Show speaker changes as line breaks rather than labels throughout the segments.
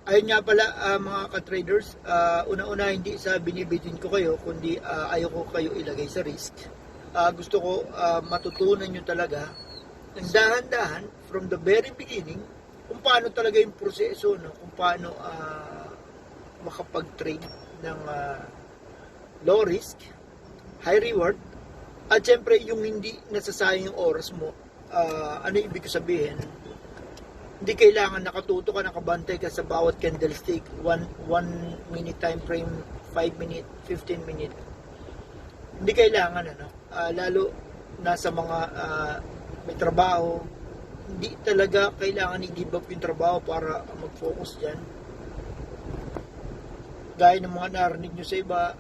Ayun nga pala mga ka-traders, una-una hindi sa binibitin ko kayo, kundi ayaw ko kayo ilagay sa risk. Gusto ko matutunan nyo talaga ng dahan-dahan from the very beginning kung paano talaga yung proseso, no? Kung paano makapag-trade ng low risk, high reward, at syempre yung hindi nasasayang yung oras mo. Ano ibig ko sabihin? Hindi kailangan nakatuto ka, nakabantay ka sa bawat candlestick, 1 minute time frame, 5 minute, 15 minute. Hindi kailangan, lalo nasa mga may trabaho, hindi talaga kailangan i-give up yung trabaho para mag-focus dyan. Gaya ng mga narinig nyo sa iba,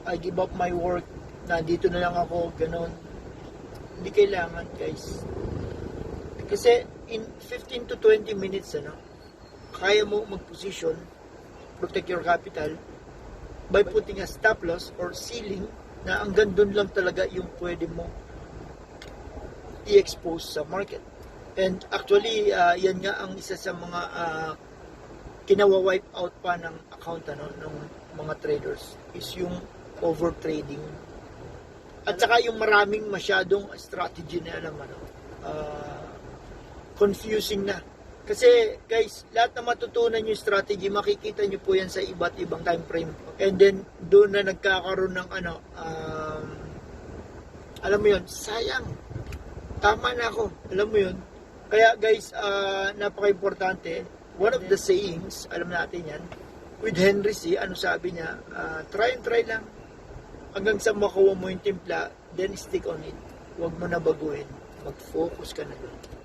I give up my work, nandito na lang ako, ganun. Hindi kailangan, guys. Kasi in 15 to 20 minutes, kaya mo mag-position, protect your capital, by putting a stop loss or ceiling na hanggang doon lang talaga yung pwede mo i-expose sa market. And actually, yan nga ang isa sa mga kinawa-wipe out pa ng account ng mga traders is yung over-trading. At saka yung maraming masyadong strategy na confusing na. Kasi guys, lahat na matutunan yung strategy, makikita nyo po yan sa iba't ibang time frame. And then, doon na nagkakaroon ng alam mo yun, sayang. Tama na ako. Alam mo yun. Kaya guys, napaka-importante. One of the sayings, alam natin yan, with Henry C., ano sabi niya, try and try lang. Hanggang sa makuha mo yung timpla, then stick on it. Huwag mo na baguhin. Mag-focus ka na doon.